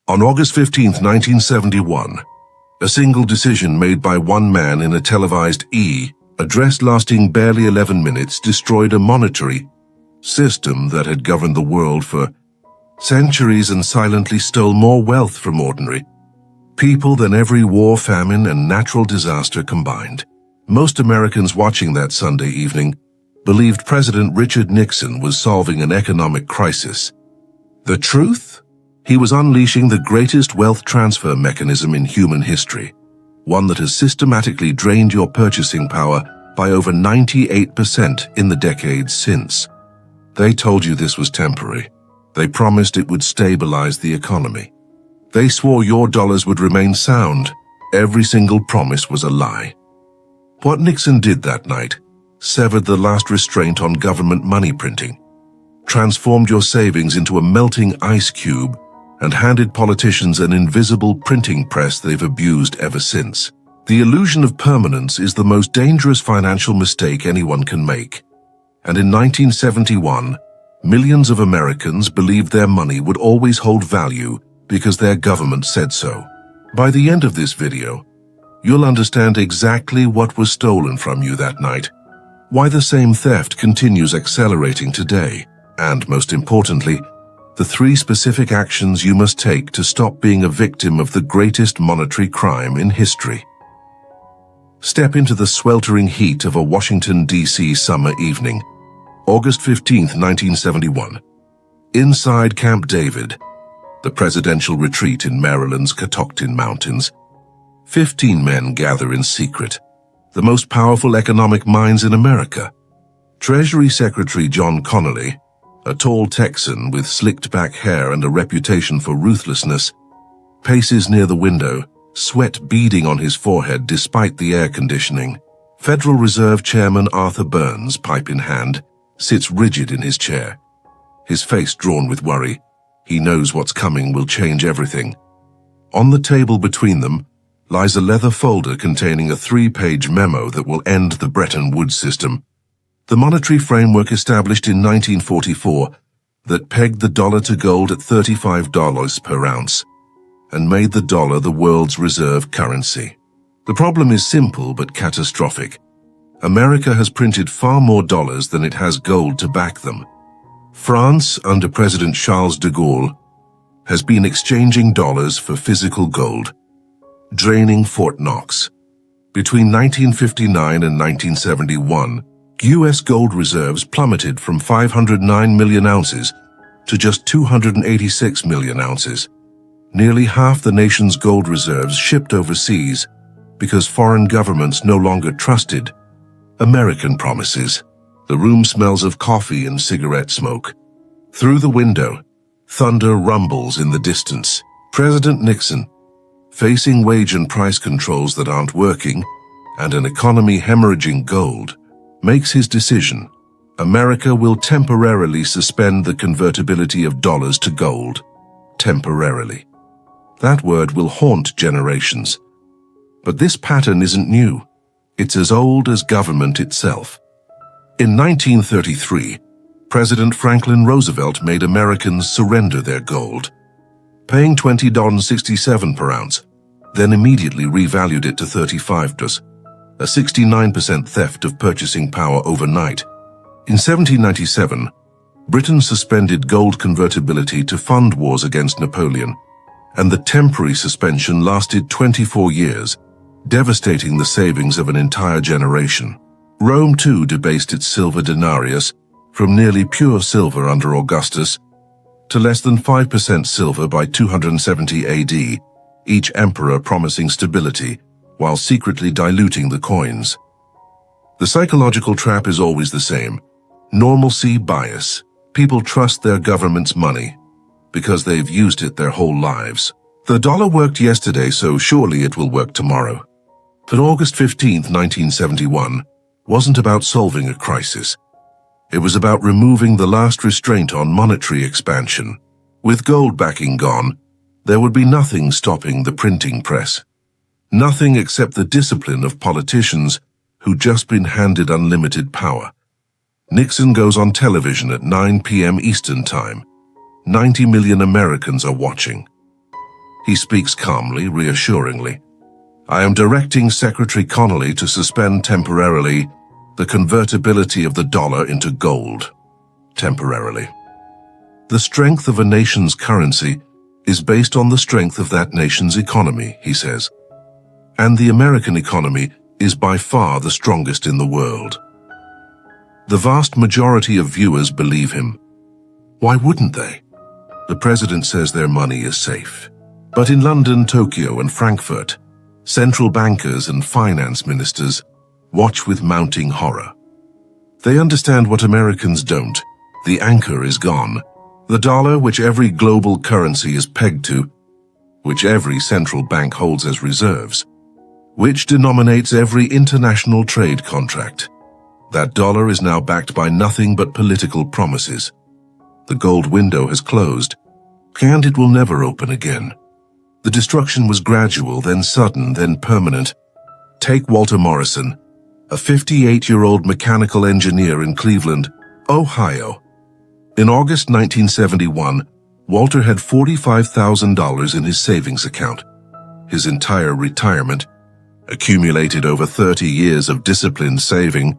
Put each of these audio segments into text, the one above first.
On August 15, 1971, a single decision made by one man in a televised address lasting barely 11 minutes destroyed a monetary system that had governed the world for centuries and silently stole more wealth from ordinary people than every war, famine, and natural disaster combined. Most Americans watching that Sunday evening believed President Richard Nixon was solving an economic crisis. The truth? He was unleashing the greatest wealth transfer mechanism in human history, one that has systematically drained your purchasing power by over 98% in the decades since. They told you this was temporary. They promised it would stabilize the economy. They swore your dollars would remain sound. Every single promise was a lie. What Nixon did that night severed the last restraint on government money printing, transformed your savings into a melting ice cube, and handed politicians an invisible printing press they've abused ever since. The illusion of permanence is the most dangerous financial mistake anyone can make. And in 1971, millions of Americans believed their money would always hold value because their government said so. By the end of this video, you'll understand exactly what was stolen from you that night, why the same theft continues accelerating today, and most importantly, the 3 specific actions you must take to stop being a victim of the greatest monetary crime in history. Step into the sweltering heat of a Washington, D.C. summer evening, August 15, 1971. Inside Camp David, the presidential retreat in Maryland's Catoctin Mountains, 15 men gather in secret, the most powerful economic minds in America. Treasury Secretary John Connally, a tall Texan with slicked-back hair and a reputation for ruthlessness, paces near the window, sweat beading on his forehead despite the air conditioning. Federal Reserve Chairman Arthur Burns, pipe in hand, sits rigid in his chair, his face drawn with worry. He knows what's coming will change everything. On the table between them lies a leather folder containing a 3-page memo that will end the Bretton Woods system, the monetary framework established in 1944 that pegged the dollar to gold at $35 per ounce and made the dollar the world's reserve currency. The problem is simple but catastrophic. America has printed far more dollars than it has gold to back them. France, under President Charles de Gaulle, has been exchanging dollars for physical gold, draining Fort Knox. Between 1959 and 1971, U.S. gold reserves plummeted from 509 million ounces to just 286 million ounces. Nearly half the nation's gold reserves shipped overseas because foreign governments no longer trusted American promises. The room smells of coffee and cigarette smoke. Through the window, thunder rumbles in the distance. President Nixon, facing wage and price controls that aren't working and an economy hemorrhaging gold, makes his decision. America will temporarily suspend the convertibility of dollars to gold. Temporarily. That word will haunt generations. But this pattern isn't new. It's as old as government itself. In 1933, President Franklin Roosevelt made Americans surrender their gold, paying $20.67 per ounce, then immediately revalued it to $35, a 69% theft of purchasing power overnight. In 1797, Britain suspended gold convertibility to fund wars against Napoleon, and the temporary suspension lasted 24 years, devastating the savings of an entire generation. Rome, too, debased its silver denarius from nearly pure silver under Augustus to less than 5% silver by 270 AD, each emperor promising stability while secretly diluting the coins. The psychological trap is always the same. Normalcy bias. People trust their government's money because they've used it their whole lives. The dollar worked yesterday, so surely it will work tomorrow. But August 15, 1971, wasn't about solving a crisis. It was about removing the last restraint on monetary expansion. With gold backing gone, there would be nothing stopping the printing press. Nothing except the discipline of politicians who'd just been handed unlimited power. Nixon goes on television at 9 p.m. Eastern Time. 90 million Americans are watching. He speaks calmly, reassuringly. I am directing Secretary Connolly to suspend temporarily the convertibility of the dollar into gold. Temporarily. The strength of a nation's currency is based on the strength of that nation's economy, he says. And the American economy is by far the strongest in the world. The vast majority of viewers believe him. Why wouldn't they? The president says their money is safe. But in London, Tokyo, and Frankfurt, central bankers and finance ministers watch with mounting horror. They understand what Americans don't. The anchor is gone. The dollar, which every global currency is pegged to, which every central bank holds as reserves, which denominates every international trade contract. That dollar is now backed by nothing but political promises. The gold window has closed, and it will never open again. The destruction was gradual, then sudden, then permanent. Take Walter Morrison, a 58-year-old mechanical engineer in Cleveland, Ohio. In August 1971, Walter had $45,000 in his savings account. His entire retirement, accumulated over 30 years of disciplined saving,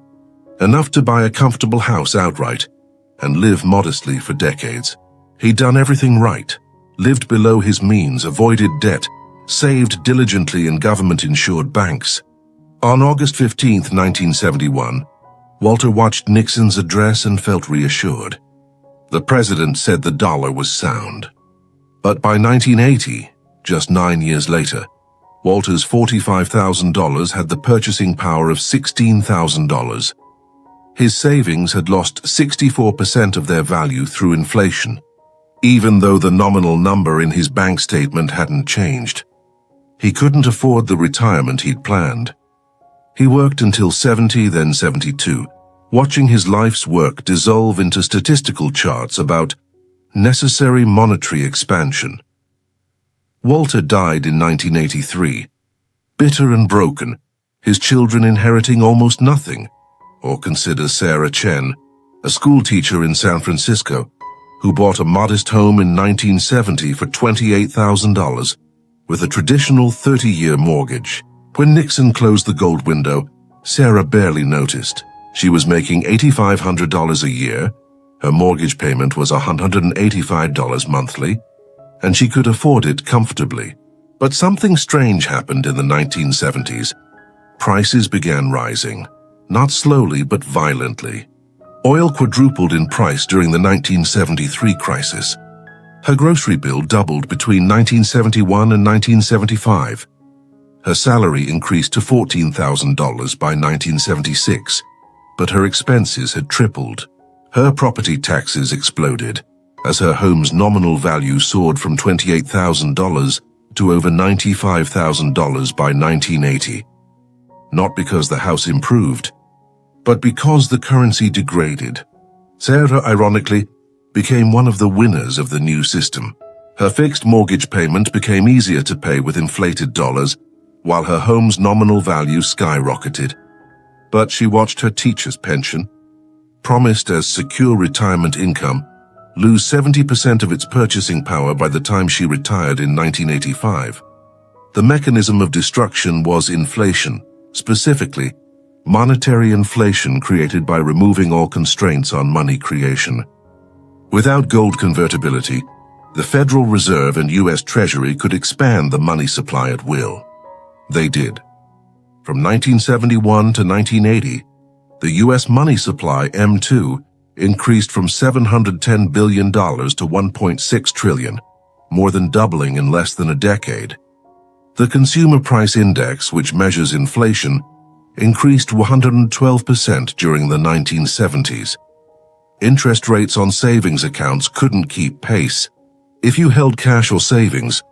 enough to buy a comfortable house outright and live modestly for decades. He'd done everything right, lived below his means, avoided debt, saved diligently in government-insured banks. On August 15, 1971, Walter watched Nixon's address and felt reassured. The president said the dollar was sound. But by 1980, just 9 years later, Walter's $45,000 had the purchasing power of $16,000. His savings had lost 64% of their value through inflation, even though the nominal number in his bank statement hadn't changed. He couldn't afford the retirement he'd planned. He worked until 70, then 72, watching his life's work dissolve into statistical charts about necessary monetary expansion. Walter died in 1983, bitter and broken, his children inheriting almost nothing. Or consider Sarah Chen, a schoolteacher in San Francisco, who bought a modest home in 1970 for $28,000 with a traditional 30-year mortgage. When Nixon closed the gold window, Sarah barely noticed. She was making $8,500 a year, her mortgage payment was $185 monthly, and she could afford it comfortably. But something strange happened in the 1970s. Prices began rising, not slowly but violently. Oil quadrupled in price during the 1973 crisis. Her grocery bill doubled between 1971 and 1975. Her salary increased to $14,000 by 1976, but her expenses had tripled. Her property taxes exploded, as her home's nominal value soared from $28,000 to over $95,000 by 1980. Not because the house improved, but because the currency degraded. Sarah, ironically, became one of the winners of the new system. Her fixed mortgage payment became easier to pay with inflated dollars, while her home's nominal value skyrocketed. But she watched her teacher's pension, promised as secure retirement income, lose 70% of its purchasing power by the time she retired in 1985. The mechanism of destruction was inflation, specifically, monetary inflation created by removing all constraints on money creation. Without gold convertibility, the Federal Reserve and U.S. Treasury could expand the money supply at will. They did. From 1971 to 1980, the U.S. money supply, M2, increased from $710 billion to $1.6 trillion, more than doubling in less than a decade. The Consumer Price Index, which measures inflation, increased 112% during the 1970s. Interest rates on savings accounts couldn't keep pace. If you held cash or savings,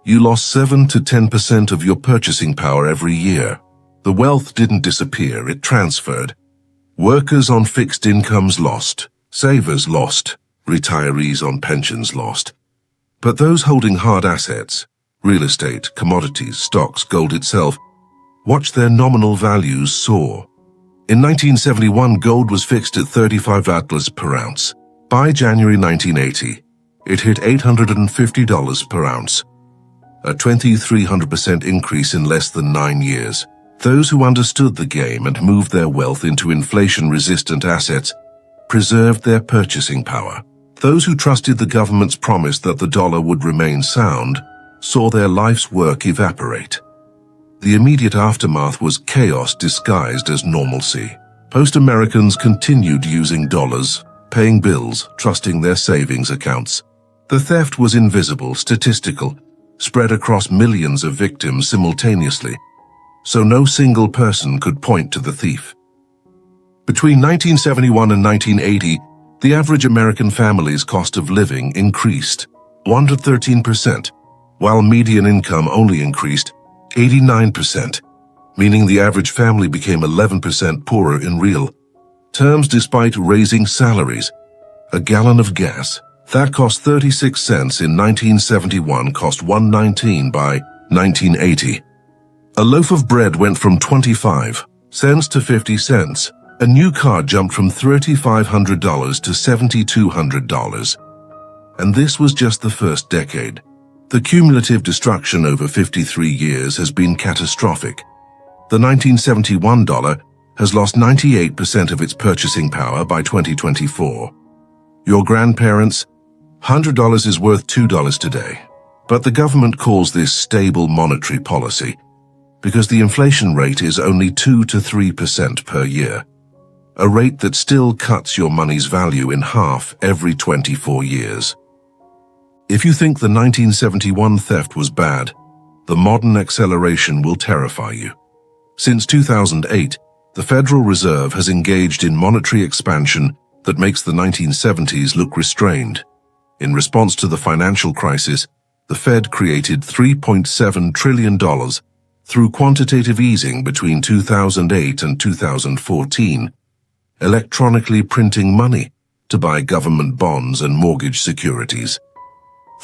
you lost 7 to 10% of your purchasing power every year. The wealth didn't disappear, it transferred. Workers on fixed incomes lost, savers lost, retirees on pensions lost. But those holding hard assets, real estate, commodities, stocks, gold itself, watched their nominal values soar. In 1971, gold was fixed at $35 per ounce. By January 1980, it hit $850 per ounce. a 2,300% increase in less than 9 years. Those who understood the game and moved their wealth into inflation-resistant assets preserved their purchasing power. Those who trusted the government's promise that the dollar would remain sound saw their life's work evaporate. The immediate aftermath was chaos disguised as normalcy. Most Americans continued using dollars, paying bills, trusting their savings accounts. The theft was invisible, statistical, spread across millions of victims simultaneously, so no single person could point to the thief. Between 1971 and 1980, the average American family's cost of living increased 113%, while median income only increased 89%, meaning the average family became 11% poorer in real terms despite raising salaries. A gallon of gas that cost 36 cents in 1971 cost $1.19 by 1980. A loaf of bread went from 25 cents to 50 cents. A new car jumped from $3,500 to $7,200. And this was just the first decade. The cumulative destruction over 53 years has been catastrophic. The 1971 dollar has lost 98% of its purchasing power by 2024. Your grandparents' $100 is worth $2 today. But the government calls this stable monetary policy because the inflation rate is only 2 to 3% per year, a rate that still cuts your money's value in half every 24 years. If you think the 1971 theft was bad, the modern acceleration will terrify you. Since 2008, the Federal Reserve has engaged in monetary expansion that makes the 1970s look restrained. In response to the financial crisis, the Fed created $3.7 trillion through quantitative easing between 2008 and 2014, electronically printing money to buy government bonds and mortgage securities.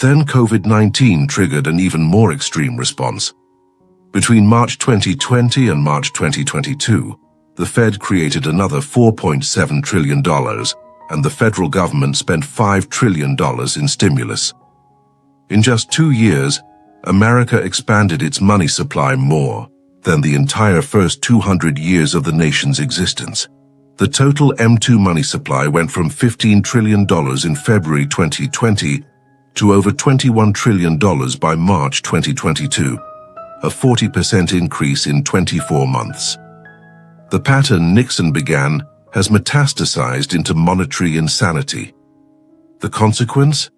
Then COVID-19 triggered an even more extreme response. Between March 2020 and March 2022, the Fed created another $4.7 trillion, and the federal government spent $5 trillion in stimulus. In just 2 years, America expanded its money supply more than the entire first 200 years of the nation's existence. The total M2 money supply went from $15 trillion in February 2020 to over $21 trillion by March 2022, a 40% increase in 24 months. The pattern Nixon began has metastasized into monetary insanity. The consequence?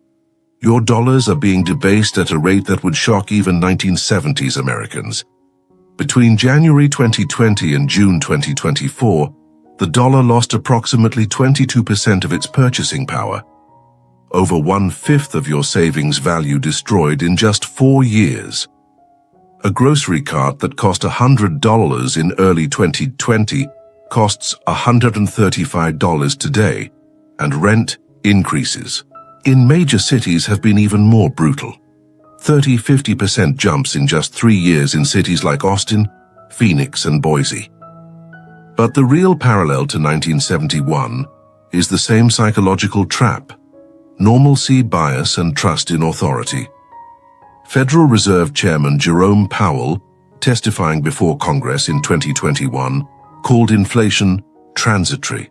Your dollars are being debased at a rate that would shock even 1970s Americans. Between January 2020 and June 2024, the dollar lost approximately 22% of its purchasing power. Over 1/5 of your savings value destroyed in just 4 years. A grocery cart that cost $100 in early 2020 costs $135 today, and rent increases in major cities have been even more brutal. 30–50% jumps in just 3 years in cities like Austin, Phoenix, and Boise. But the real parallel to 1971 is the same psychological trap: normalcy bias and trust in authority. Federal Reserve Chairman Jerome Powell, testifying before Congress in 2021, called inflation transitory,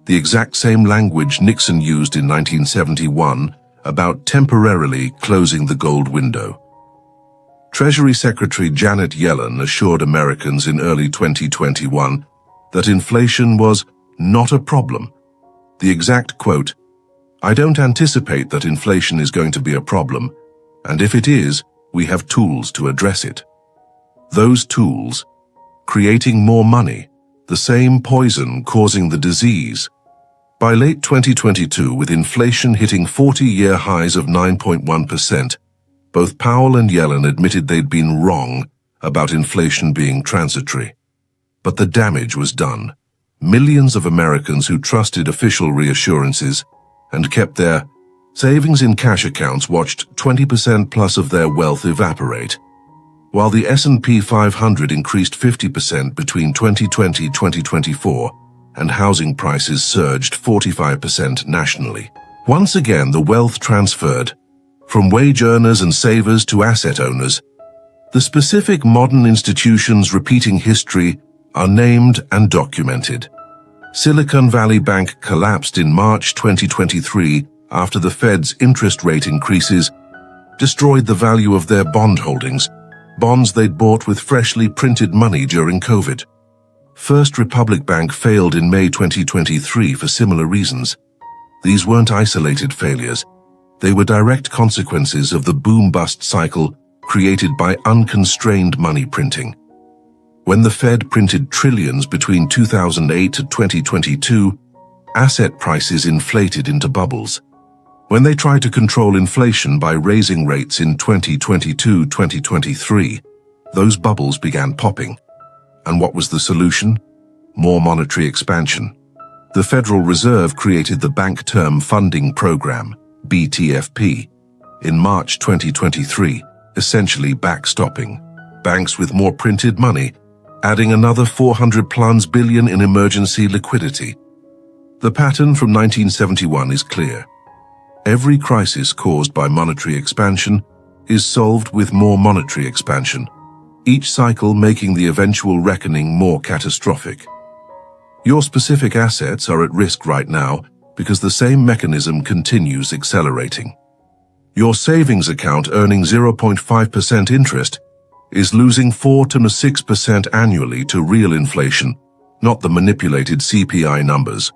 the exact same language Nixon used in 1971 about temporarily closing the gold window. Treasury Secretary Janet Yellen assured Americans in early 2021 that inflation was not a problem. The exact quote, "I don't anticipate that inflation is going to be a problem, and if it is, we have tools to address it." Those tools: creating more money, the same poison causing the disease. By late 2022, with inflation hitting 40-year highs of 9.1%, both Powell and Yellen admitted they'd been wrong about inflation being transitory. But the damage was done. Millions of Americans who trusted official reassurances and kept their savings in cash accounts watched 20% plus of their wealth evaporate. While the S&P 500 increased 50% between 2020 and 2024, and housing prices surged 45% nationally. Once again, the wealth transferred from wage earners and savers to asset owners. The specific modern institutions repeating history are named and documented. Silicon Valley Bank collapsed in March 2023 after the Fed's interest rate increases destroyed the value of their bond holdings, bonds they'd bought with freshly printed money during COVID. First Republic Bank failed in May 2023 for similar reasons. These weren't isolated failures. They were direct consequences of the boom-bust cycle created by unconstrained money printing. When the Fed printed trillions between 2008 and 2022, asset prices inflated into bubbles. When they tried to control inflation by raising rates in 2022-2023, those bubbles began popping. And what was the solution? More monetary expansion. The Federal Reserve created the Bank Term Funding Program, BTFP, in March 2023, essentially backstopping banks with more printed money, adding another $400+ billion in emergency liquidity. The pattern from 1971 is clear. Every crisis caused by monetary expansion is solved with more monetary expansion, each cycle making the eventual reckoning more catastrophic. Your specific assets are at risk right now because the same mechanism continues accelerating. Your savings account earning 0.5% interest is losing 4 to 6% annually to real inflation, not the manipulated CPI numbers.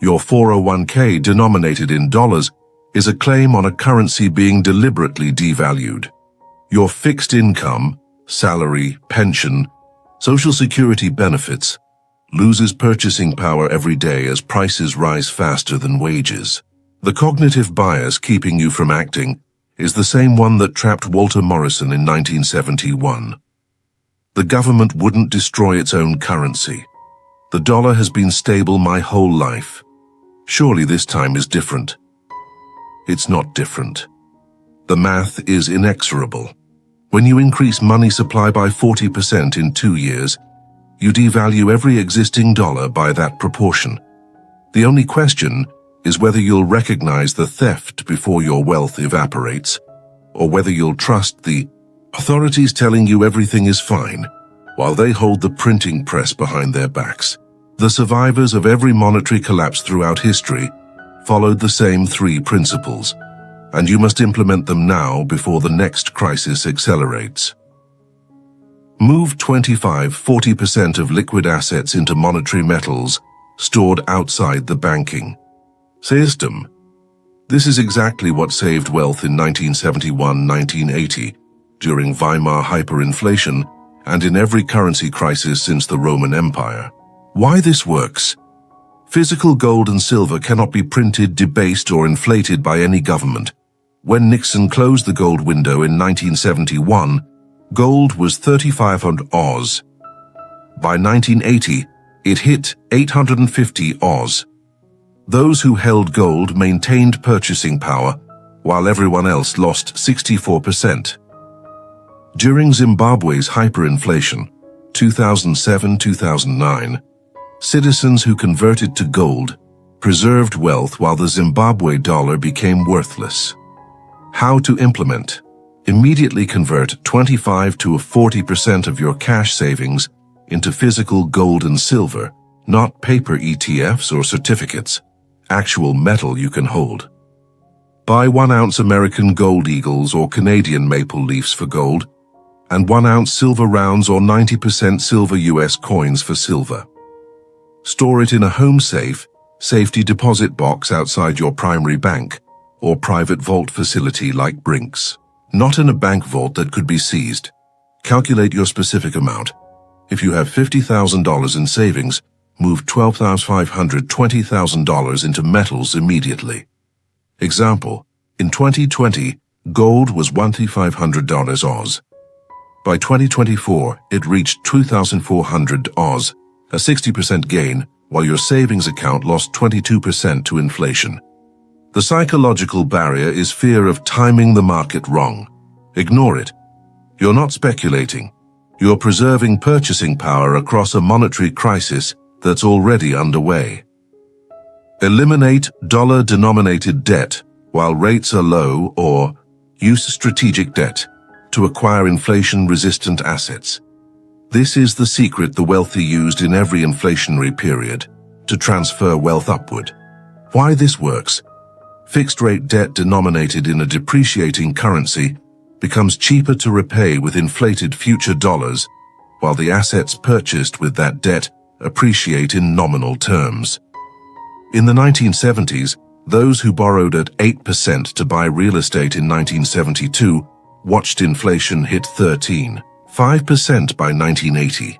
Your 401k denominated in dollars is a claim on a currency being deliberately devalued. Your fixed income, salary, pension, Social Security benefits loses purchasing power every day as prices rise faster than wages. The cognitive bias keeping you from acting is the same one that trapped Walter Morrison in 1971. The government wouldn't destroy its own currency. The dollar has been stable my whole life. Surely this time is different. It's not different. The math is inexorable. When you increase money supply by 40% in 2 years, you devalue every existing dollar by that proportion. The only question is whether you'll recognize the theft before your wealth evaporates, or whether you'll trust the authorities telling you everything is fine, while they hold the printing press behind their backs. The survivors of every monetary collapse throughout history followed the same 3 principles, and you must implement them now before the next crisis accelerates. Move 25–40% of liquid assets into monetary metals stored outside the banking system. This is exactly what saved wealth in 1971–1980, during Weimar hyperinflation, and in every currency crisis since the Roman Empire. Why this works? Physical gold and silver cannot be printed, debased, or inflated by any government. When Nixon closed the gold window in 1971, gold was 3,500 Oz. By 1980, it hit 850 Oz. Those who held gold maintained purchasing power, while everyone else lost 64%. During Zimbabwe's hyperinflation, 2007–2009, citizens who converted to gold preserved wealth while the Zimbabwe dollar became worthless. How to implement? Immediately convert 25 to 40% of your cash savings into physical gold and silver, not paper ETFs or certificates, actual metal you can hold. Buy 1 ounce American Gold Eagles or Canadian Maple Leafs for gold, and 1 ounce silver rounds or 90% silver US coins for silver. Store it in a home safe, safety deposit box outside your primary bank, or private vault facility like Brinks. Not in a bank vault that could be seized. Calculate your specific amount. If you have $50,000 in savings, move $12,500, $20,000 into metals immediately. Example, in 2020, gold was $1,500 Oz. By 2024, it reached 2,400 Oz, a 60% gain, while your savings account lost 22% to inflation. The psychological barrier is fear of timing the market wrong. Ignore it. You're not speculating. You're preserving purchasing power across a monetary crisis that's already underway. Eliminate dollar-denominated debt while rates are low, or Use strategic debt to acquire inflation-resistant assets. This is the secret the wealthy used in every inflationary period to transfer wealth upward. Why this works? Fixed-rate debt denominated in a depreciating currency becomes cheaper to repay with inflated future dollars, while the assets purchased with that debt appreciate in nominal terms. In the 1970s, those who borrowed at 8% to buy real estate in 1972 watched inflation hit 13.5% by 1980,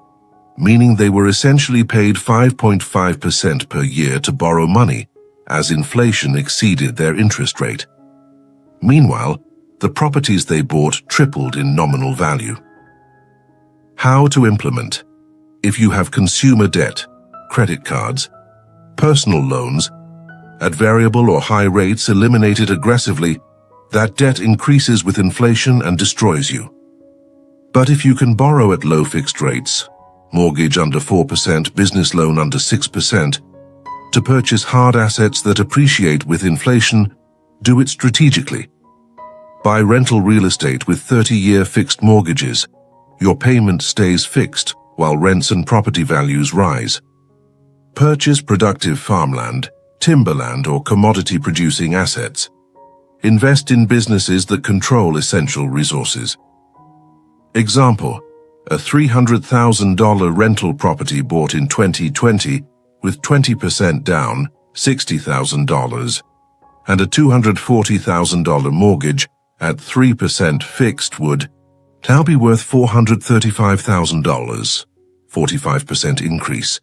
meaning they were essentially paid 5.5% per year to borrow money, as inflation exceeded their interest rate. Meanwhile, the properties they bought tripled in nominal value. How to implement? If you have consumer debt, credit cards, personal loans, at variable or high rates, eliminate it aggressively. That debt increases with inflation and destroys you. But if you can borrow at low fixed rates, mortgage under 4%, business loan under 6%, to purchase hard assets that appreciate with inflation, do it strategically. Buy rental real estate with 30-year fixed mortgages. Your payment stays fixed while rents and property values rise. Purchase productive farmland, timberland, or commodity-producing assets. Invest in businesses that control essential resources. Example, a $300,000 rental property bought in 2020 with 20% down, $60,000, and a $240,000 mortgage at 3% fixed would now be worth $435,000, 45% increase,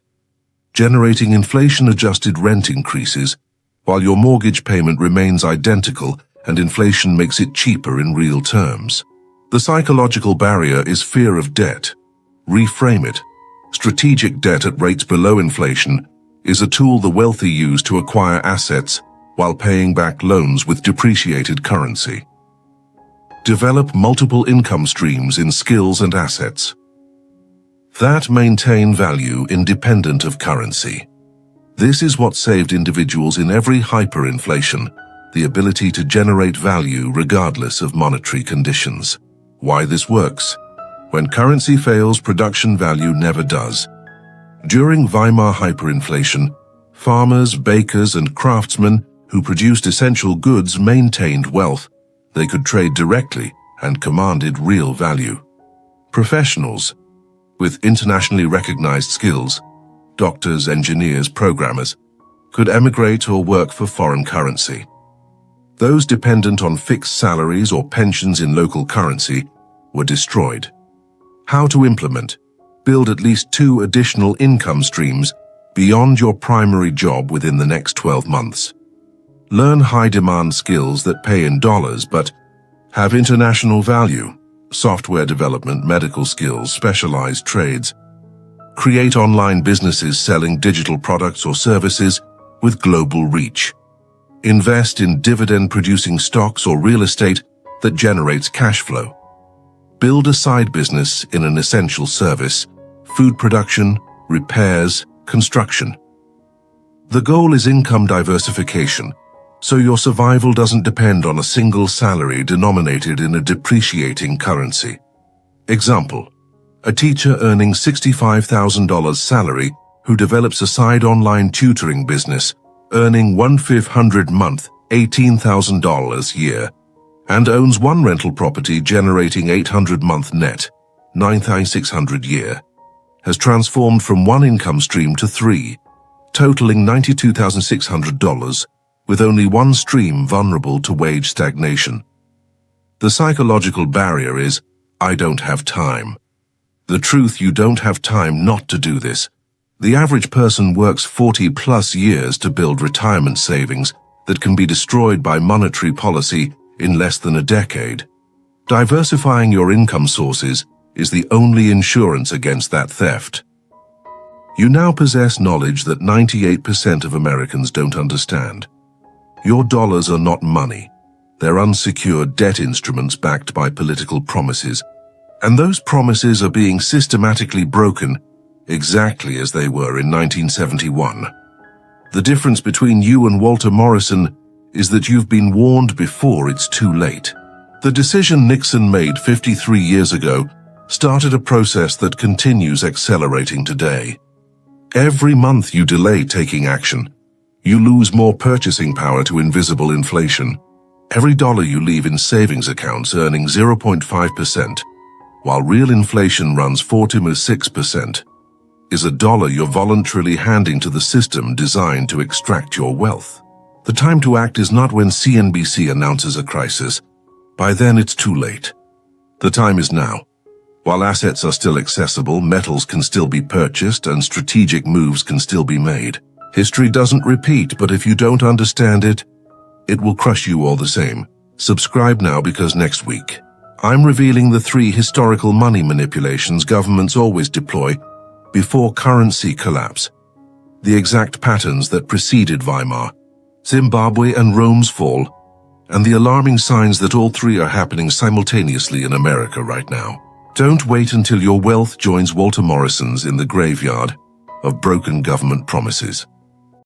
generating inflation-adjusted rent increases, while your mortgage payment remains identical and inflation makes it cheaper in real terms. The psychological barrier is fear of debt. Reframe it. Strategic debt at rates below inflation is a tool the wealthy use to acquire assets while paying back loans with depreciated currency. Develop multiple income streams in skills and assets that maintain value independent of currency. This is what saved individuals in every hyperinflation the ability to generate value regardless of monetary conditions. Why this works? When currency fails, production value never does. During Weimar hyperinflation, farmers, bakers, and craftsmen who produced essential goods maintained wealth. They could trade directly and commanded real value. Professionals with internationally recognized skills, doctors, engineers, programmers, could emigrate or work for foreign currency. Those dependent on fixed salaries or pensions in local currency were destroyed. How to implement? Build at least 2 additional income streams beyond your primary job within the next 12 months. Learn high-demand skills that pay in dollars but have international value. Software development, medical skills, specialized trades. Create online businesses selling digital products or services with global reach. Invest in dividend-producing stocks or real estate that generates cash flow. Build a side business in an essential service, food production, repairs, construction. The goal is income diversification, so your survival doesn't depend on a single salary denominated in a depreciating currency. Example, a teacher earning $65,000 salary who develops a side online tutoring business, earning $1,500 month, $18,000 year, and owns 1 rental property generating $800 month net, $9,600 year, has transformed from 1 income stream to 3, totaling $92,600, with only 1 stream vulnerable to wage stagnation. The psychological barrier is, I don't have time. The truth, you don't have time not to do this. The average person works 40+ years to build retirement savings that can be destroyed by monetary policy in less than a decade. Diversifying your income sources is the only insurance against that theft. You now possess knowledge that 98% of Americans don't understand. Your dollars are not money. They're unsecured debt instruments backed by political promises. And those promises are being systematically broken exactly as they were in 1971. The difference between you and Walter Morrison is that you've been warned before it's too late. The decision Nixon made 53 years ago started a process that continues accelerating today. Every month you delay taking action, you lose more purchasing power to invisible inflation. Every dollar you leave in savings accounts earning 0.5%, while real inflation runs 4 to 6%, is a dollar you're voluntarily handing to the system designed to extract your wealth. The time to act is not when CNBC announces a crisis. By then it's too late. The time is now. While assets are still accessible, metals can still be purchased, and strategic moves can still be made. History doesn't repeat, but if you don't understand it, it will crush you all the same. Subscribe now, because next week, I'm revealing the 3 historical money manipulations governments always deploy before currency collapse. The exact patterns that preceded Weimar, Zimbabwe and Rome's fall, and the alarming signs that all 3 are happening simultaneously in America right now. Don't wait until your wealth joins Walter Morrison's in the graveyard of broken government promises.